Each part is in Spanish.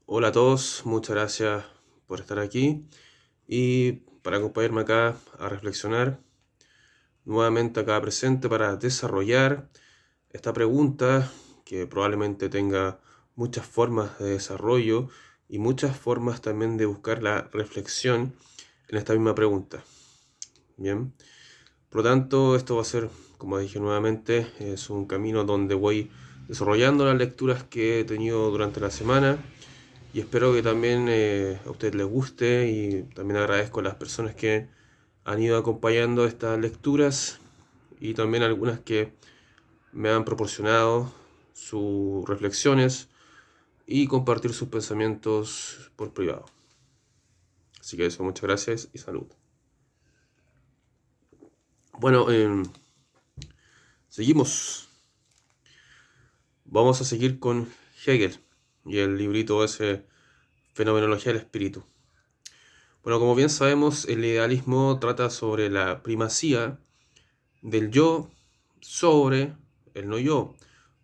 Hola a todos, muchas gracias por estar aquí y para acompañarme acá a reflexionar, nuevamente acá presente para desarrollar esta pregunta que probablemente tenga muchas formas de desarrollo y muchas formas también de buscar la reflexión en esta misma pregunta. Bien, por lo tanto, esto va a ser, como dije nuevamente, es un camino donde voy desarrollando las lecturas que he tenido durante la semana. Y espero que también a ustedes les guste y también agradezco a las personas que han ido acompañando estas lecturas y también algunas que me han proporcionado sus reflexiones y compartir sus pensamientos por privado. Así que eso, muchas gracias y salud. Bueno, seguimos. Vamos a seguir con Hegel y el librito ese, Fenomenología del Espíritu. Bueno, como bien sabemos, el idealismo trata sobre la primacía del yo sobre el no yo,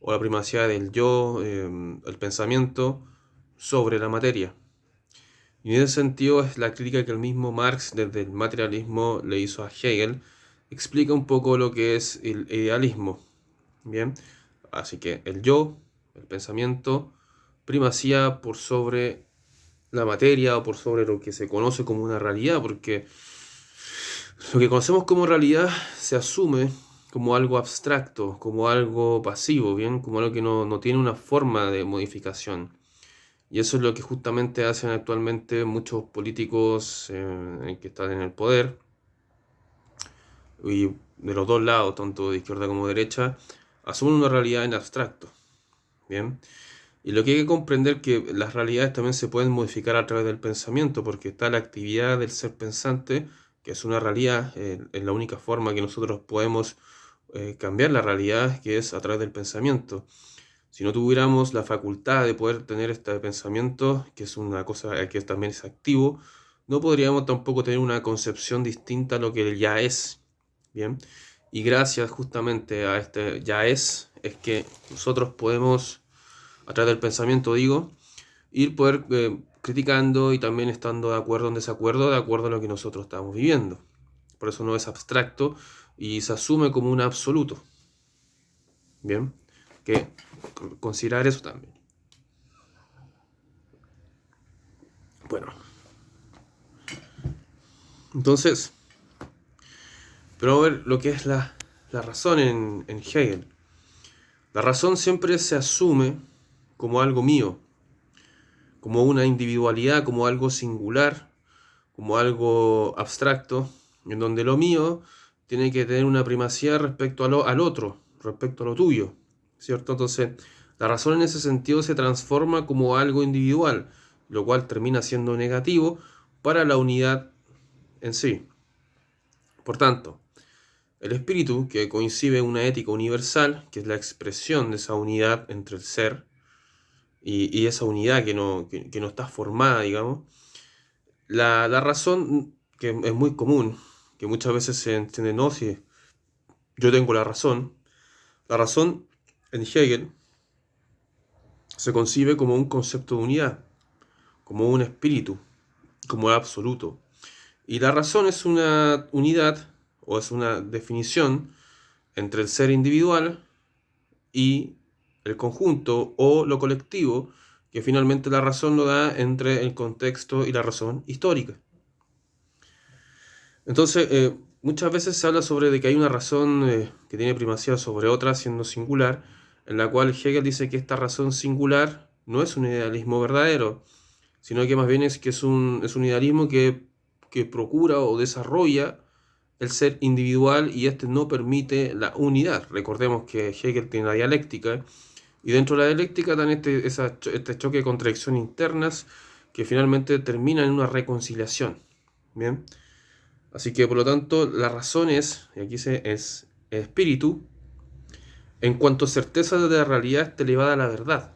o la primacía del yo, el pensamiento, sobre la materia. Y en ese sentido es la crítica que el mismo Marx desde el materialismo le hizo a Hegel, explica un poco lo que es el idealismo. Bien, así que el yo, el pensamiento, primacía por sobre la materia o por sobre lo que se conoce como una realidad, porque lo que conocemos como realidad se asume como algo abstracto, como algo pasivo, ¿bien? Como algo que no tiene una forma de modificación. Y eso es lo que justamente hacen actualmente muchos políticos que están en el poder, y de los dos lados, tanto de izquierda como de derecha, asumen una realidad en abstracto, ¿bien? Y lo que hay que comprender es que las realidades también se pueden modificar a través del pensamiento, porque está la actividad del ser pensante, que es una realidad, es la única forma que nosotros podemos cambiar la realidad, que es a través del pensamiento. Si no tuviéramos la facultad de poder tener este pensamiento, que es una cosa que también es activo, no podríamos tampoco tener una concepción distinta a lo que ya es, ¿bien? Y gracias justamente a este ya es que nosotros podemos a través del pensamiento, digo, ir poder criticando y también estando de acuerdo o en desacuerdo, de acuerdo a lo que nosotros estamos viviendo. Por eso no es abstracto y se asume como un absoluto. Bien, que considerar eso también. Bueno, entonces, pero vamos a ver lo que es la razón en Hegel. La razón siempre se asume como algo mío, como una individualidad, como algo singular, como algo abstracto, en donde lo mío tiene que tener una primacía respecto al otro, respecto a lo tuyo, ¿cierto? Entonces, la razón en ese sentido se transforma como algo individual, lo cual termina siendo negativo para la unidad en sí. Por tanto, el espíritu, que concibe una ética universal, que es la expresión de esa unidad entre el ser y esa unidad que no está formada, digamos, la razón, que es muy común, que muchas veces se entiende, no, si yo tengo la razón en Hegel se concibe como un concepto de unidad, como un espíritu, como absoluto. Y la razón es una unidad o es una definición entre el ser individual y el conjunto o lo colectivo, que finalmente la razón lo da entre el contexto y la razón histórica. Entonces, muchas veces se habla sobre de que hay una razón que tiene primacía sobre otra, siendo singular, en la cual Hegel dice que esta razón singular no es un idealismo verdadero, sino que más bien es que es un idealismo que procura o desarrolla el ser individual y este no permite la unidad. Recordemos que Hegel tiene la dialéctica y dentro de la dialéctica dan este choque de contradicciones internas que finalmente termina en una reconciliación. ¿Bien? Así que por lo tanto la razón es, y aquí es espíritu, en cuanto certeza de la realidad está elevada a la verdad.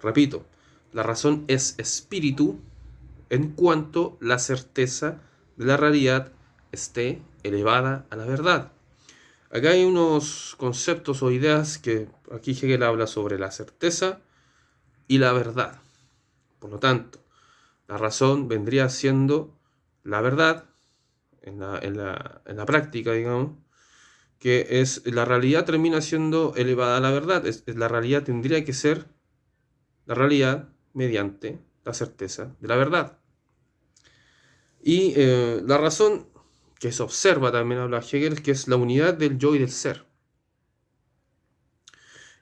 Repito, la razón es espíritu en cuanto la certeza de la realidad esté elevada a la verdad. Acá hay unos conceptos o ideas que aquí Hegel habla sobre la certeza y la verdad. Por lo tanto, la razón vendría siendo la verdad en la práctica, digamos, que es la realidad termina siendo elevada a la verdad. La realidad tendría que ser la realidad mediante la certeza de la verdad. Y la razón que se observa, también habla Hegel, que es la unidad del yo y del ser.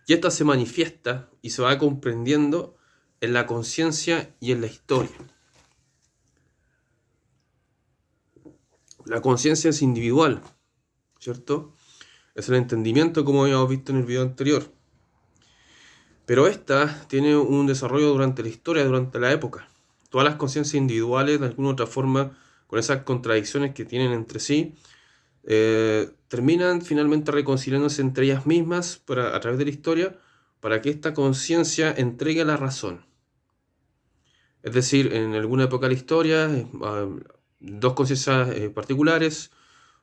Y esta se manifiesta y se va comprendiendo en la conciencia y en la historia. La conciencia es individual, ¿cierto? Es el entendimiento, como habíamos visto en el video anterior. Pero esta tiene un desarrollo durante la historia, durante la época. Todas las conciencias individuales, de alguna u otra forma, con esas contradicciones que tienen entre sí, terminan finalmente reconciliándose entre ellas mismas a través de la historia para que esta conciencia entregue la razón. Es decir, en alguna época de la historia, dos conciencias particulares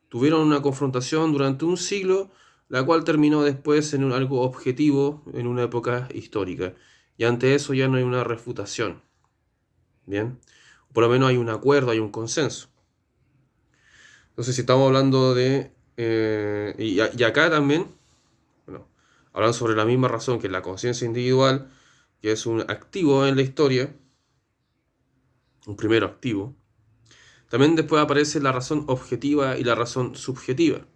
tuvieron una confrontación durante un siglo, la cual terminó después en algo objetivo en una época histórica. Y ante eso ya no hay una refutación. ¿Bien? Por lo menos hay un acuerdo, hay un consenso. Entonces, si estamos hablando de... y acá también, bueno, hablando sobre la misma razón que la conciencia individual, que es un activo en la historia, un primero activo, también después aparece la razón objetiva y la razón subjetiva.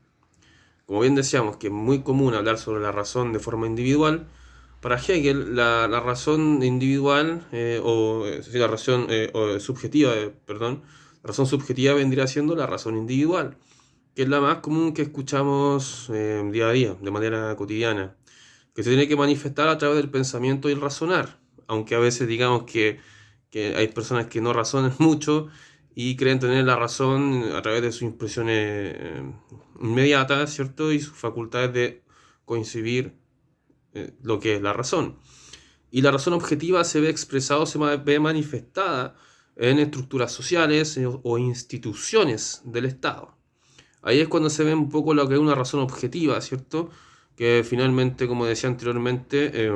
Como bien decíamos, que es muy común hablar sobre la razón de forma individual. Para Hegel, la razón individual, la razón subjetiva, perdón, la razón subjetiva vendría siendo la razón individual, que es la más común que escuchamos día a día, de manera cotidiana, que se tiene que manifestar a través del pensamiento y el razonar, aunque a veces digamos que hay personas que no razonan mucho y creen tener la razón a través de sus impresiones inmediatas, ¿cierto? Y sus facultades de coincidir lo que es la razón. Y la razón objetiva se ve expresada, se ve manifestada en estructuras sociales o instituciones del Estado. Ahí es cuando se ve un poco lo que es una razón objetiva, ¿cierto? Que finalmente, como decía anteriormente,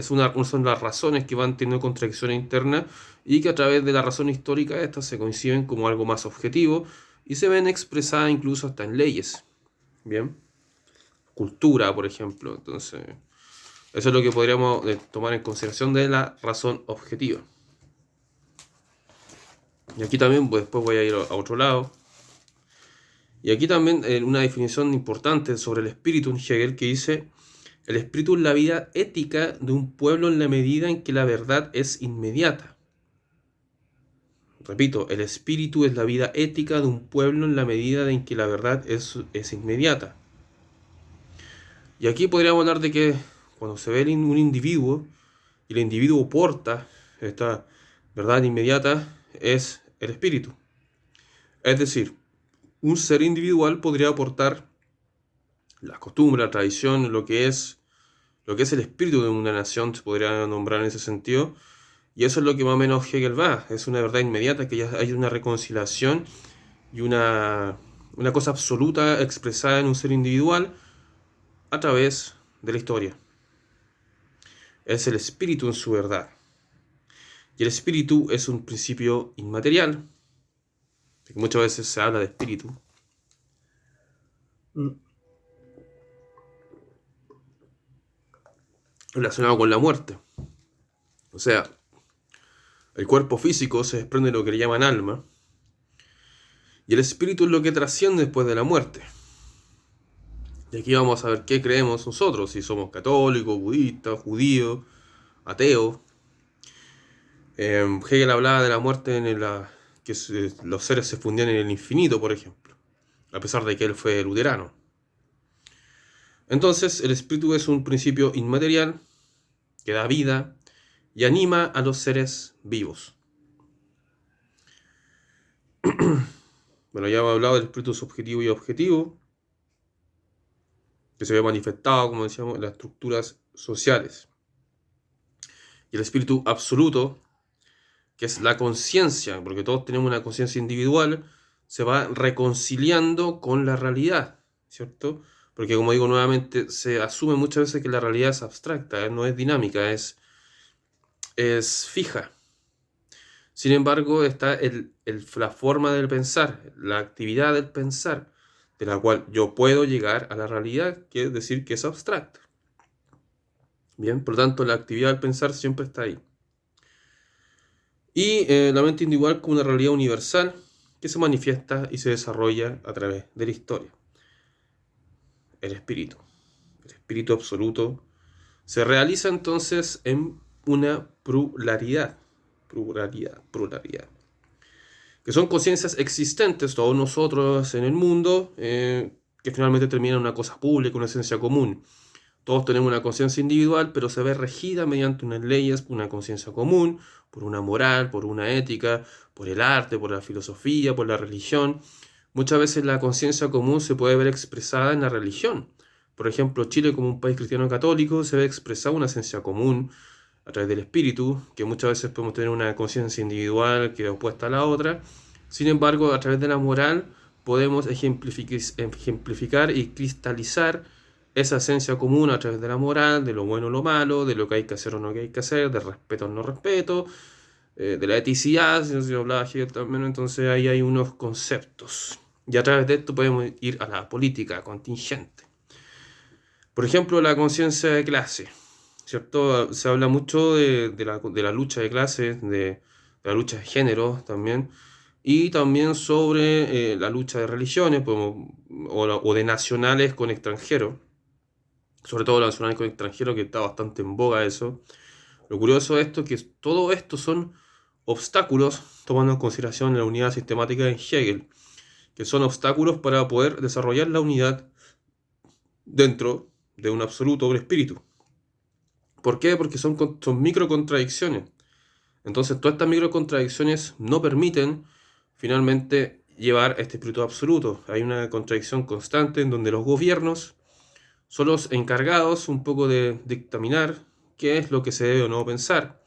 son las razones que van teniendo contradicciones internas y que a través de la razón histórica estas se conciben como algo más objetivo y se ven expresadas incluso hasta en leyes. Bien, cultura, por ejemplo. Entonces, eso es lo que podríamos tomar en consideración de la razón objetiva. Y aquí también, pues, después voy a ir a otro lado. Y aquí también una definición importante sobre el espíritu en Hegel que dice: el espíritu es la vida ética de un pueblo en la medida en que la verdad es inmediata. Repito, el espíritu es la vida ética de un pueblo en la medida en que la verdad es inmediata. Y aquí podríamos hablar de que cuando se ve un individuo y el individuo porta esta verdad inmediata, es el espíritu. Es decir, un ser individual podría aportar la costumbre, la tradición, lo que es el espíritu de una nación, se podría nombrar en ese sentido. Y eso es lo que más o menos Hegel va. Es una verdad inmediata, que ya hay una reconciliación y una cosa absoluta expresada en un ser individual a través de la historia. Es el espíritu en su verdad. Y el espíritu es un principio inmaterial. Muchas veces se habla de espíritu. Relacionado con la muerte. O sea, el cuerpo físico se desprende de lo que le llaman alma. Y el espíritu es lo que trasciende después de la muerte. Y aquí vamos a ver qué creemos nosotros, si somos católicos, budistas, judíos, ateos. Hegel hablaba de la muerte que los seres se fundían en el infinito, por ejemplo, a pesar de que él fue luterano. Entonces, el espíritu es un principio inmaterial que da vida y anima a los seres vivos. Bueno, ya hemos hablado del espíritu subjetivo y objetivo, que se ve manifestado, como decíamos, en las estructuras sociales. Y el espíritu absoluto, que es la conciencia, porque todos tenemos una conciencia individual, se va reconciliando con la realidad, ¿cierto? Porque como digo nuevamente, se asume muchas veces que la realidad es abstracta, no es dinámica, es fija. Sin embargo, está la forma del pensar, la actividad del pensar, de la cual yo puedo llegar a la realidad, que es decir que es abstracta. Bien, por lo tanto, la actividad del pensar siempre está ahí. Y la mente individual como una realidad universal que se manifiesta y se desarrolla a través de la historia. El espíritu absoluto, se realiza entonces en una pluralidad, que son conciencias existentes, todos nosotros en el mundo, que finalmente terminan en una cosa pública, una esencia común. Todos tenemos una conciencia individual, pero se ve regida mediante unas leyes, por una conciencia común, por una moral, por una ética, por el arte, por la filosofía, por la religión. Muchas veces la conciencia común se puede ver expresada en la religión. Por ejemplo, Chile como un país cristiano católico se ve expresada una esencia común a través del espíritu, que muchas veces podemos tener una conciencia individual que es opuesta a la otra. Sin embargo, a través de la moral podemos ejemplificar y cristalizar esa esencia común a través de la moral, de lo bueno o lo malo, de lo que hay que hacer o no que hay que hacer, del respeto o no respeto, de la eticidad, si yo hablaba Hegel también, entonces ahí hay unos conceptos. Y a través de esto podemos ir a la política contingente. Por ejemplo, la conciencia de clase, ¿cierto? Se habla mucho de la lucha de clases, de la lucha de género también, y también sobre la lucha de religiones o de nacionales con extranjeros, sobre todo los nacionales con extranjeros, que está bastante en boga eso. Lo curioso de esto es que todo esto son obstáculos, tomando en consideración la unidad sistemática de Hegel, que son obstáculos para poder desarrollar la unidad dentro de un absoluto o espíritu. ¿Por qué? Porque son microcontradicciones. Entonces, todas estas microcontradicciones no permiten finalmente llevar este espíritu absoluto. Hay una contradicción constante en donde los gobiernos son los encargados un poco de dictaminar qué es lo que se debe o no pensar.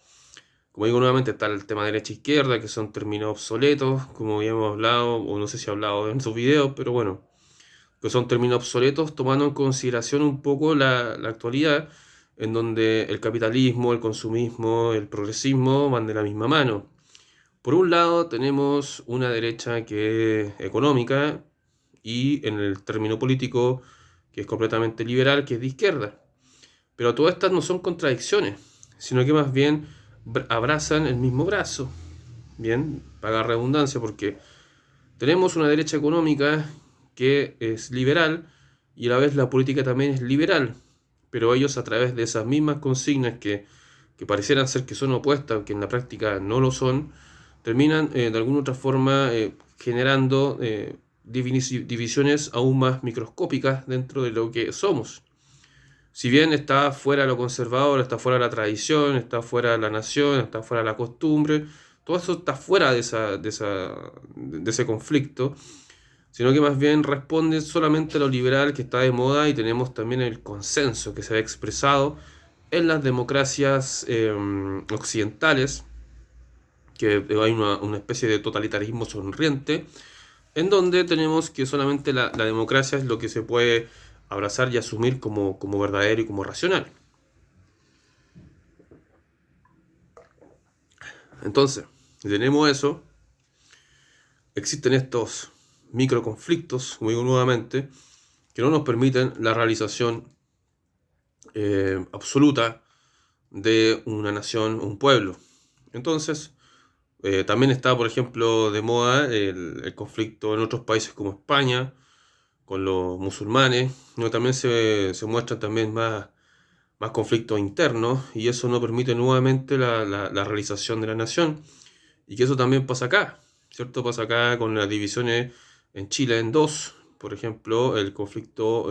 Como digo nuevamente, está el tema derecha-izquierda, que son términos obsoletos, como ya hemos hablado, o no sé si he hablado en sus videos, pero bueno, que son términos obsoletos tomando en consideración un poco la actualidad, en donde el capitalismo, el consumismo, el progresismo van de la misma mano. Por un lado tenemos una derecha que es económica y en el término político que es completamente liberal, que es de izquierda. Pero todas estas no son contradicciones, sino que más bien abrazan el mismo brazo. Bien, paga redundancia, porque tenemos una derecha económica que es liberal y a la vez la política también es liberal, pero ellos a través de esas mismas consignas que parecieran ser que son opuestas, que en la práctica no lo son, terminan de alguna u otra forma generando divisiones aún más microscópicas dentro de lo que somos. Si bien está fuera lo conservador, está fuera la tradición, está fuera la nación, está fuera la costumbre, todo eso está fuera de ese conflicto, sino que más bien responde solamente a lo liberal que está de moda, y tenemos también el consenso que se ha expresado en las democracias occidentales, que hay una especie de totalitarismo sonriente, en donde tenemos que solamente la democracia es lo que se puede abrazar y asumir como verdadero y como racional. Entonces, si tenemos eso, existen estos microconflictos, como digo nuevamente, que no nos permiten la realización absoluta de una nación, un pueblo. Entonces, también está, por ejemplo, de moda el conflicto en otros países como España, con los musulmanes, ¿no? También se muestran también más conflictos internos, y eso no permite nuevamente la realización de la nación, y que eso también pasa acá, ¿cierto? Pasa acá con las divisiones en Chile en dos, por ejemplo, el conflicto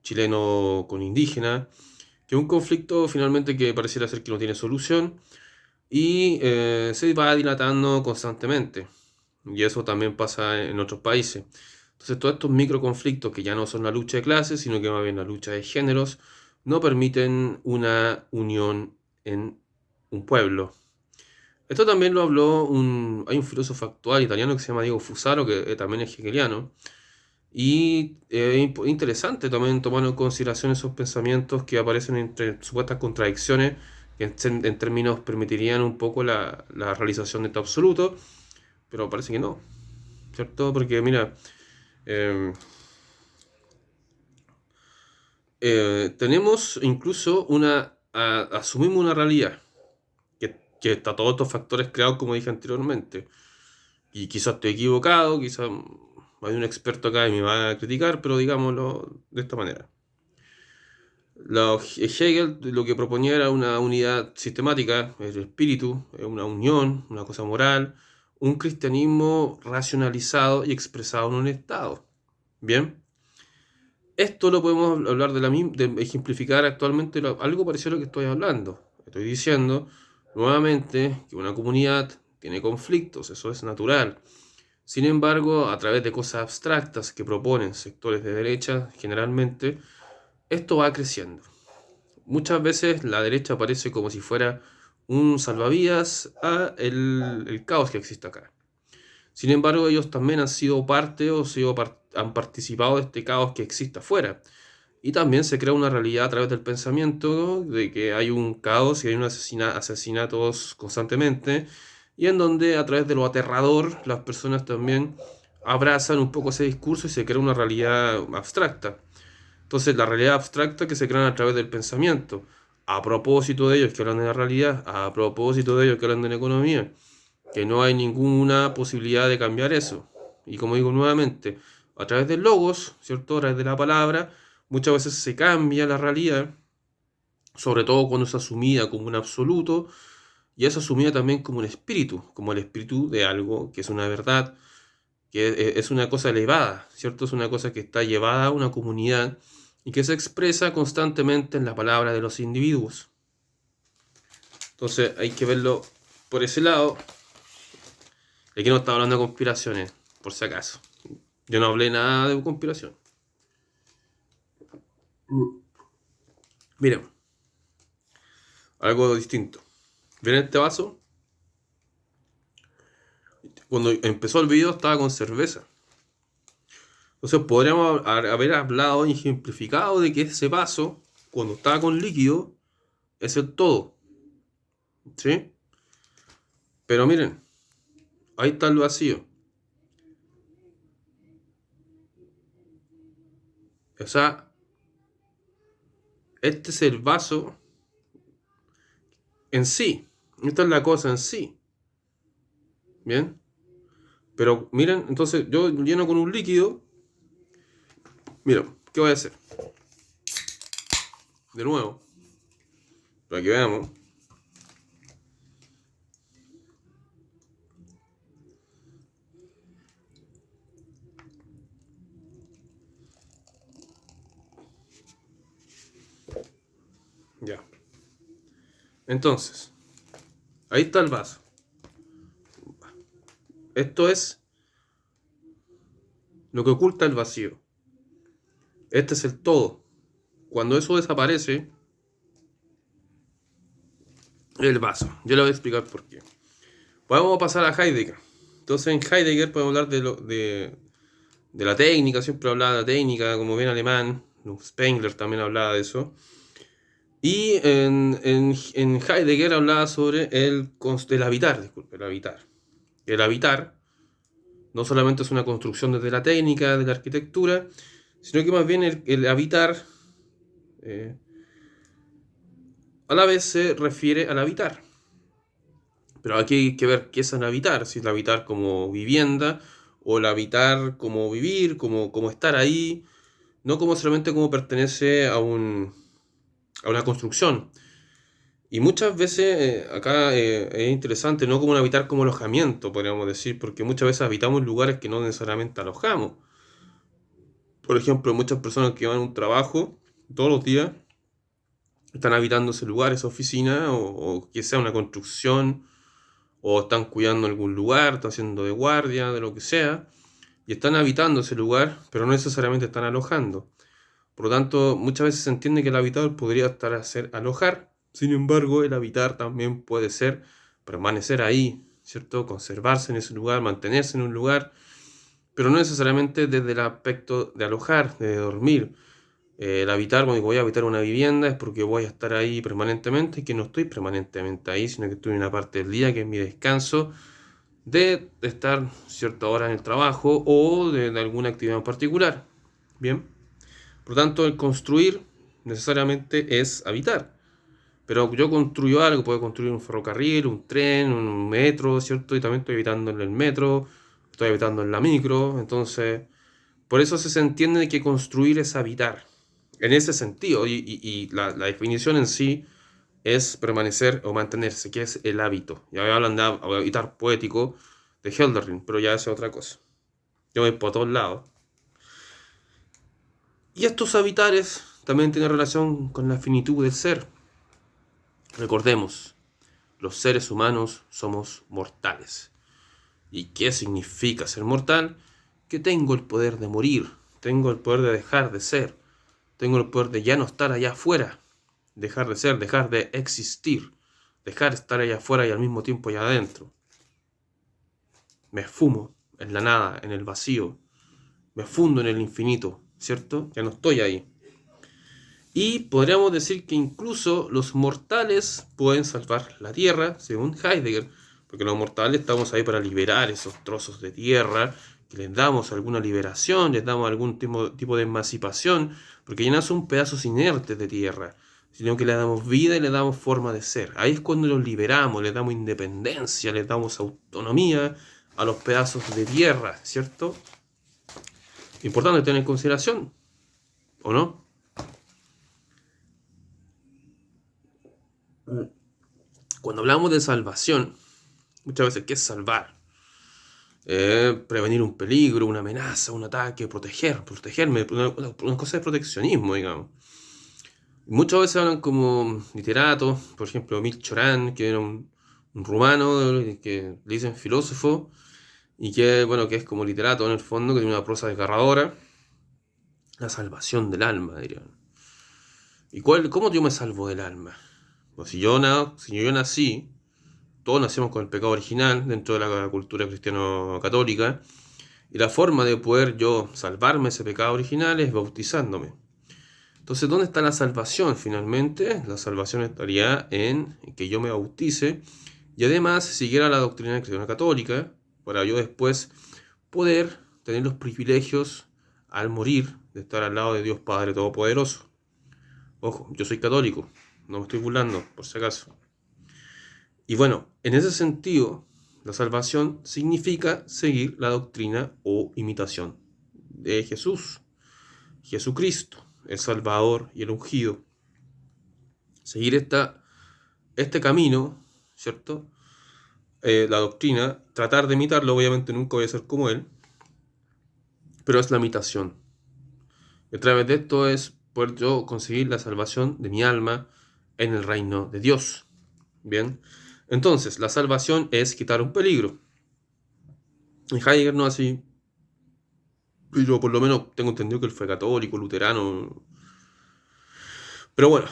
chileno con indígenas, que es un conflicto finalmente que pareciera ser que no tiene solución, y se va dilatando constantemente, y eso también pasa en otros países. Entonces todos estos microconflictos, que ya no son la lucha de clases, sino que más bien la lucha de géneros, no permiten una unión en un pueblo. Esto también lo habló hay un filósofo actual italiano que se llama Diego Fusaro, que también es hegeliano, Y es interesante también tomar en consideración esos pensamientos que aparecen entre supuestas contradicciones que en términos permitirían un poco la realización de este absoluto, pero parece que no, ¿cierto? Porque mira, eh, tenemos incluso asumimos una realidad, que está todos estos factores creados como dije anteriormente, y quizás estoy equivocado, quizás hay un experto acá y me va a criticar, pero digámoslo de esta manera. Hegel lo que proponía era una unidad sistemática, el espíritu, una unión, una cosa moral, un cristianismo racionalizado y expresado en un Estado. Bien, esto lo podemos hablar de ejemplificar actualmente algo parecido a lo que estoy hablando. Estoy diciendo nuevamente que una comunidad tiene conflictos, eso es natural. Sin embargo, a través de cosas abstractas que proponen sectores de derecha, generalmente, esto va creciendo. Muchas veces la derecha aparece como si fuera un salvavidas a el caos que existe acá. Sin embargo, ellos también han sido parte o han participado de este caos que existe afuera. Y también se crea una realidad a través del pensamiento de que hay un caos y hay asesinatos constantemente, y en donde a través de lo aterrador las personas también abrazan un poco ese discurso y se crea una realidad abstracta. Entonces, la realidad abstracta que se crean a través del pensamiento, a propósito de ellos que hablan de la realidad, a propósito de ellos que hablan de la economía, que no hay ninguna posibilidad de cambiar eso. Y como digo nuevamente, a través del logos, ¿cierto? A través de la palabra, muchas veces se cambia la realidad, sobre todo cuando es asumida como un absoluto, y es asumida también como un espíritu, como el espíritu de algo que es una verdad, que es una cosa elevada, ¿cierto? Es una cosa que está llevada a una comunidad y que se expresa constantemente en la palabra de los individuos. Entonces hay que verlo por ese lado. Aquí no estaba hablando de conspiraciones, por si acaso. Yo no hablé nada de conspiración. Miren, algo distinto. ¿Ven este vaso? Cuando empezó el video estaba con cerveza. Entonces podríamos haber hablado y ejemplificado de que ese vaso, cuando estaba con líquido, es el todo. ¿Sí? Pero miren, ahí está el vacío. O sea, este es el vaso en sí. Esta es la cosa en sí. ¿Bien? Pero miren, entonces yo lleno con un líquido. Miren, ¿qué voy a hacer? De nuevo, para que veamos. Ya. Entonces, ahí está el vaso. Esto es lo que oculta el vacío. Este es el todo. Cuando eso desaparece, el vaso. Yo le voy a explicar por qué. Vamos a pasar a Heidegger. Entonces en Heidegger podemos hablar de la técnica, siempre hablaba de la técnica, como bien alemán. Spengler también hablaba de eso. Y en Heidegger hablaba sobre el habitar, disculpe, el habitar. El habitar no solamente es una construcción desde la técnica, de la arquitectura, sino que más bien el habitar a la vez se refiere al habitar. Pero aquí hay que ver qué es el habitar, si es el habitar como vivienda o el habitar como vivir, como estar ahí, no como solamente como pertenece a una construcción. Y muchas veces acá es interesante, no como un habitar como alojamiento, podríamos decir, porque muchas veces habitamos lugares que no necesariamente alojamos. Por ejemplo, muchas personas que van a un trabajo todos los días están habitando ese lugar, esa oficina, o que sea una construcción, o están cuidando algún lugar, están haciendo de guardia, de lo que sea, y están habitando ese lugar, pero no necesariamente están alojando. Por lo tanto, muchas veces se entiende que el habitar podría estar a ser alojar. Sin embargo, el habitar también puede ser permanecer ahí, ¿cierto? Conservarse en ese lugar, mantenerse en un lugar. pero no necesariamente desde el aspecto de alojar, de dormir. El habitar, cuando digo voy a habitar una vivienda, es porque voy a estar ahí permanentemente, y que no estoy permanentemente ahí, sino que estoy en una parte del día que es mi descanso, de estar cierta hora en el trabajo o de alguna actividad en particular. Bien, por lo tanto, el construir necesariamente es habitar. Pero yo construyo algo, puedo construir un ferrocarril, un tren, un metro, ¿cierto? Y también estoy habitando en el metro, estoy habitando en la micro, entonces, por eso se entiende que construir es habitar. En ese sentido, y la definición en sí es permanecer o mantenerse, que es el hábito. Ya hablan de habitar poético de Hölderlin, pero ya es otra cosa. Yo voy por todos lados. Y estos habitares también tienen relación con la finitud del ser. Recordemos, los seres humanos somos mortales. ¿Y qué significa ser mortal? Que tengo el poder de morir, tengo el poder de dejar de ser, tengo el poder de ya no estar allá afuera, dejar de ser, dejar de existir, dejar de estar allá afuera y al mismo tiempo allá adentro. Me esfumo en la nada, en el vacío, me fundo en el infinito, ¿cierto? Ya no estoy ahí. Y podríamos decir que incluso los mortales pueden salvar la Tierra, según Heidegger, porque los mortales estamos ahí para liberar esos trozos de tierra, que les damos alguna liberación, les damos algún tipo de emancipación, porque ya no son pedazos inertes de tierra, sino que les damos vida y les damos forma de ser. Ahí es cuando los liberamos, les damos independencia, les damos autonomía a los pedazos de tierra, ¿cierto? Importante tener en consideración, ¿o no? Cuando hablamos de salvación, muchas veces, ¿qué es salvar? Prevenir un peligro, una amenaza, un ataque, protegerme, una cosa de proteccionismo, digamos. Muchas veces hablan como literatos, por ejemplo, Emil Cioran, que era un rumano, que le dicen filósofo, y que, bueno, que es como literato en el fondo, que tiene una prosa desgarradora. La salvación del alma, dirían. ¿Y cómo yo me salvo del alma? Pues si yo nací, todos nacemos con el pecado original dentro de la cultura cristiano-católica, y la forma de poder yo salvarme ese pecado original es bautizándome. Entonces, ¿dónde está la salvación finalmente? La salvación estaría en que yo me bautice y además siguiera la doctrina cristiano-católica para yo después poder tener los privilegios al morir de estar al lado de Dios Padre Todopoderoso. Ojo, yo soy católico, no me estoy burlando, por si acaso. Y bueno, en ese sentido, la salvación significa seguir la doctrina o imitación de Jesús, Jesucristo, el Salvador y el ungido. Seguir este camino, ¿cierto? La doctrina, tratar de imitarlo, obviamente nunca voy a ser como él, pero es la imitación. Y a través de esto es poder yo conseguir la salvación de mi alma en el reino de Dios. Bien, entonces la salvación es quitar un peligro. En Heidegger no así, pero por lo menos tengo entendido que él fue católico, luterano. Pero bueno,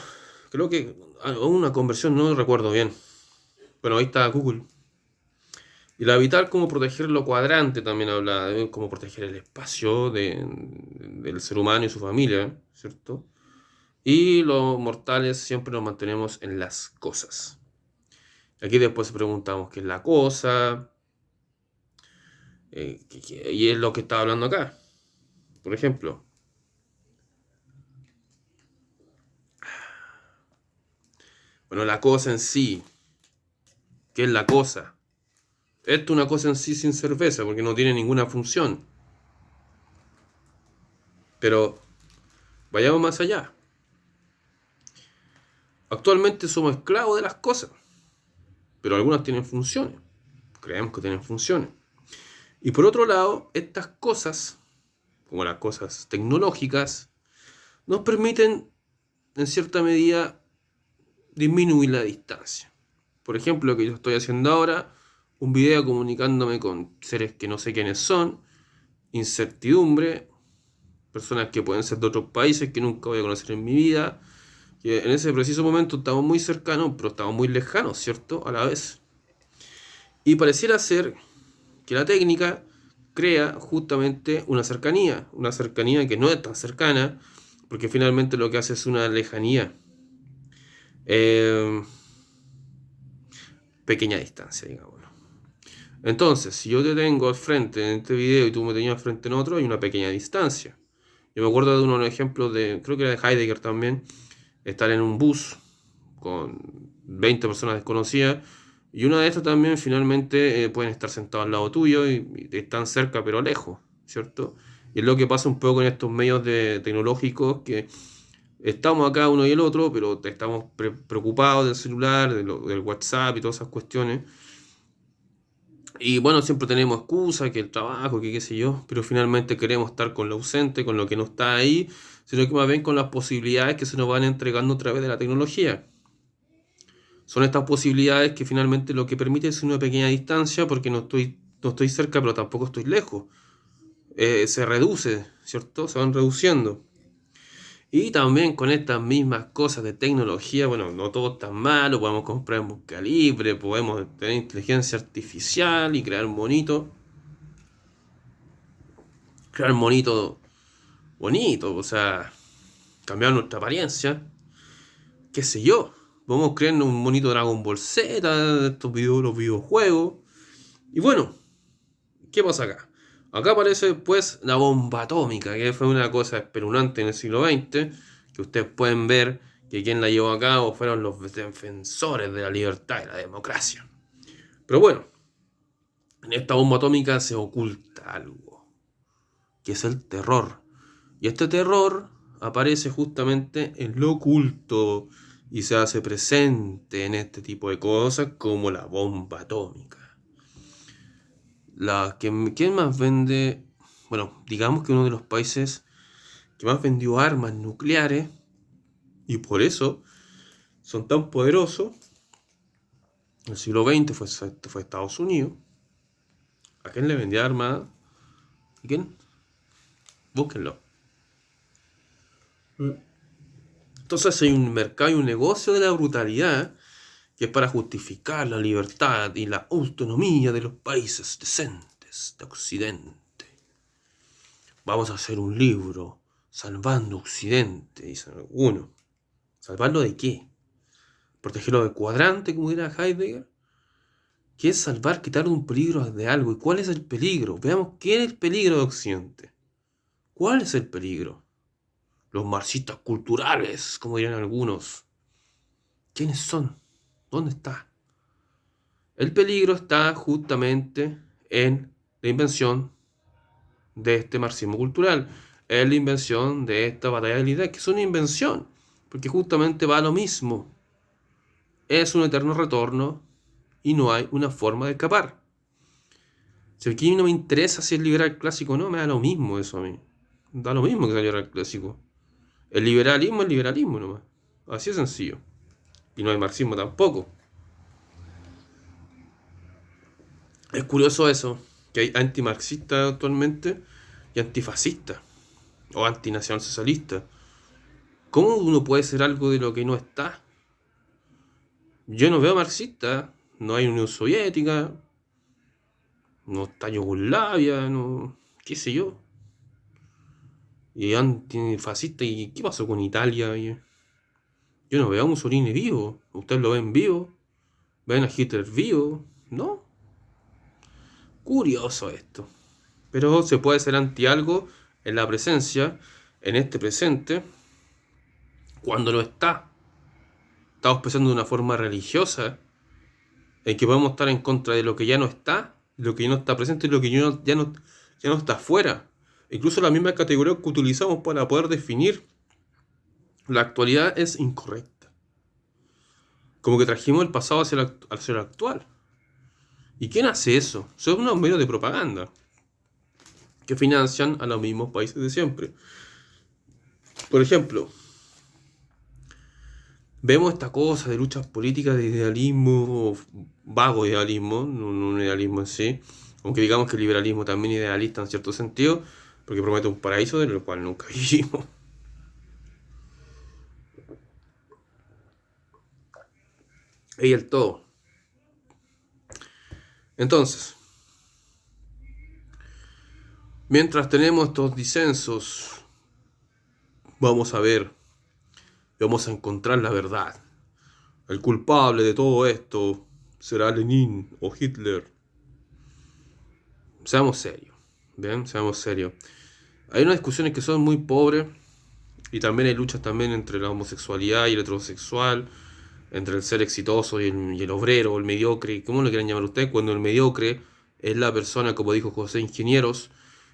creo que una conversión, no recuerdo bien. Bueno, ahí está Google. Y el habitar como proteger lo cuadrante también habla de cómo proteger el espacio del ser humano y su familia, ¿cierto? Y los mortales siempre nos mantenemos en las cosas. Aquí después preguntamos qué es la cosa, y es lo que está hablando acá. Por ejemplo, bueno, la cosa en sí, ¿qué es la cosa? Esto es una cosa en sí sin cerveza, porque no tiene ninguna función. Pero vayamos más allá. Actualmente somos esclavos de las cosas, pero algunas tienen funciones. Creemos que tienen funciones. Y por otro lado, estas cosas, como las cosas tecnológicas, nos permiten, en cierta medida, disminuir la distancia. Por ejemplo, lo que yo estoy haciendo ahora, un video comunicándome con seres que no sé quiénes son, incertidumbre, personas que pueden ser de otros países que nunca voy a conocer en mi vida, que en ese preciso momento estamos muy cercanos, pero estamos muy lejanos, ¿cierto? A la vez. Y pareciera ser que la técnica crea justamente una cercanía que no es tan cercana, porque finalmente lo que hace es una lejanía, eh, pequeña distancia, digamos. Entonces, si yo te tengo al frente en este video y tú me tenías al frente en otro, hay una pequeña distancia. Yo me acuerdo de unos ejemplos de, creo que era de Heidegger también, estar en un bus con 20 personas desconocidas, y una de estas también finalmente pueden estar sentados al lado tuyo y están cerca pero lejos, ¿cierto? Y es lo que pasa un poco en estos medios tecnológicos, que estamos acá uno y el otro, pero estamos preocupados del celular, del WhatsApp y todas esas cuestiones. Y bueno, siempre tenemos excusas, que el trabajo, que qué sé yo, pero finalmente queremos estar con lo ausente, con lo que no está ahí, sino que más bien con las posibilidades que se nos van entregando a través de la tecnología. Son estas posibilidades que finalmente lo que permite es una pequeña distancia, porque no estoy cerca, pero tampoco estoy lejos. Se reduce, ¿cierto? Se van reduciendo. Y también con estas mismas cosas de tecnología, bueno, no todo es tan malo, podemos comprar en busca libre, podemos tener inteligencia artificial y crear monitos bonitos, o sea, cambiar nuestra apariencia, qué sé yo. Podemos crear un monito Dragon Ball Z, los videojuegos. Y bueno, ¿qué pasa acá? Acá aparece pues la bomba atómica, que fue una cosa espeluznante en el siglo XX, que ustedes pueden ver que quien la llevó a cabo fueron los defensores de la libertad y la democracia. Pero bueno, en esta bomba atómica se oculta algo, que es el terror. Y este terror aparece justamente en lo oculto y se hace presente en este tipo de cosas como la bomba atómica. ¿Quién más vende? Bueno, digamos que uno de los países que más vendió armas nucleares y por eso son tan poderosos en el siglo XX fue Estados Unidos. ¿A quién le vendía armas? ¿A quién? Búsquenlo. Entonces hay un mercado y un negocio de la brutalidad que es para justificar la libertad y la autonomía de los países decentes de Occidente. Vamos a hacer un libro salvando Occidente, dicen algunos. ¿Salvarlo de qué? ¿Protegerlo del cuadrante, como dirá Heidegger? ¿Qué es salvar, quitar un peligro de algo? ¿Y cuál es el peligro? Veamos qué es el peligro de Occidente. ¿Cuál es el peligro? Los marxistas culturales, como dirán algunos. ¿Quiénes son? ¿Dónde está? El peligro está justamente en la invención de este marxismo cultural, en la invención de esta batalla de ideas, que es una invención, porque justamente va a lo mismo. Es un eterno retorno y no hay una forma de escapar. Si aquí no me interesa si es liberal clásico o no, me da lo mismo eso a mí. Da lo mismo que sea liberal clásico. El liberalismo es liberalismo nomás. Así de sencillo. Y no hay marxismo tampoco. Es curioso eso, que hay antimarxistas actualmente y antifascistas o antinacionalsocialistas. ¿Cómo uno puede ser algo de lo que no está? Yo no veo marxista, no hay Unión Soviética, no está Yugoslavia, no, qué sé yo. Y antifascista, ¿y qué pasó con Italia? Yo no veo a Mussolini vivo. ¿Ustedes lo ven vivo? ¿Ven a Hitler vivo? ¿No? Curioso esto. Pero se puede ser anti algo en la presencia, en este presente, cuando no está. Estamos pensando de una forma religiosa, en que podemos estar en contra de lo que ya no está, lo que ya no está presente y lo que ya no está afuera. Incluso la misma categoría que utilizamos para poder definir la actualidad es incorrecta. Como que trajimos el pasado hacia lo actual. ¿Y quién hace eso? Son unos medios de propaganda que financian a los mismos países de siempre. Por ejemplo, vemos esta cosa de luchas políticas de idealismo, vago idealismo, no un idealismo en sí, aunque digamos que el liberalismo también es idealista en cierto sentido, porque promete un paraíso de lo cual nunca vivimos. Y el todo. Entonces, Mientras tenemos estos disensos, vamos a ver, vamos a encontrar la verdad. El culpable de todo esto será Lenin o Hitler. Seamos serios, ¿bien? Seamos serios. Hay unas discusiones que son muy pobres y también hay luchas también entre la homosexualidad y el heterosexual, entre el ser exitoso y el obrero, el mediocre, ¿cómo lo quieran llamar ustedes? Cuando el mediocre es la persona, como dijo José Ingenieros,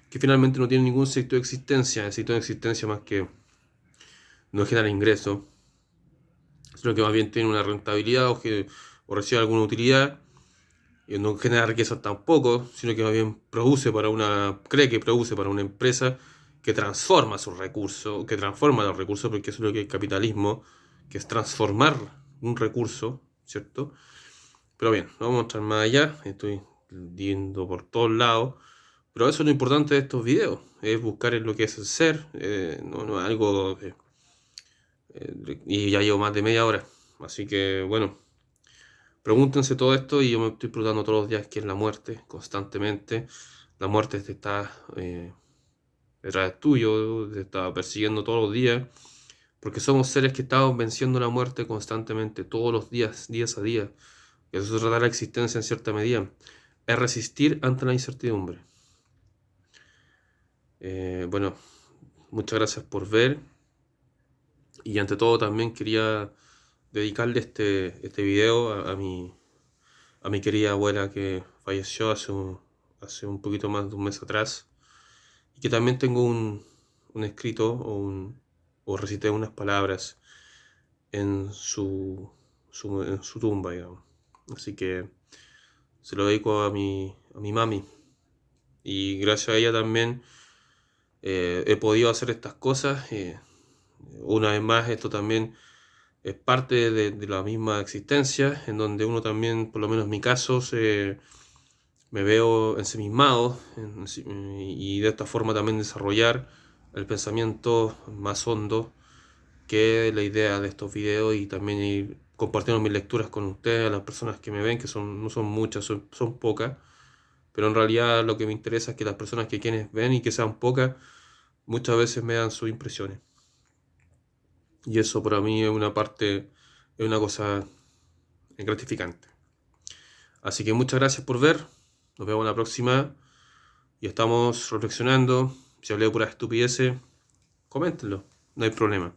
que finalmente no tiene ningún sitio de existencia más que no genera ingreso, sino que más bien tiene una rentabilidad o recibe alguna utilidad, y no genera riqueza tampoco, sino que más bien cree que produce para una empresa que transforma sus recursos, que transforma los recursos, porque eso es lo que es el capitalismo, que es transformar un recurso, ¿cierto? Pero bien, no vamos a entrar más allá, estoy yendo por todos lados, pero eso es lo importante de estos videos, es buscar en lo que es el ser, no es algo y ya llevo más de media hora, así que bueno, pregúntense todo esto y yo me estoy preguntando todos los días qué es la muerte, constantemente. La muerte te está detrás tuyo, te está persiguiendo todos los días, porque somos seres que estamos venciendo la muerte constantemente, todos los días, días a día. Y eso se trata de la existencia en cierta medida, es resistir ante la incertidumbre. Bueno, muchas gracias por ver y ante todo también quería dedicarle este video a mi querida abuela que falleció hace un poquito más de un mes atrás y que también tengo un escrito o recité unas palabras en su tumba, digamos. Así que se lo dedico a mi mami y gracias a ella también he podido hacer estas cosas. Una vez más, esto también es parte de la misma existencia, en donde uno también, por lo menos en mi caso, me veo ensimismado y de esta forma también desarrollar el pensamiento más hondo que la idea de estos videos y también ir compartiendo mis lecturas con ustedes, a las personas que me ven, que no son muchas, son pocas, pero en realidad lo que me interesa es que las personas que quienes ven y que sean pocas, muchas veces me dan sus impresiones. Y eso para mí es una cosa gratificante. Así que muchas gracias por ver. Nos vemos la próxima. Y estamos reflexionando. Si hablé de puras estupideces, coméntenlo. No hay problema.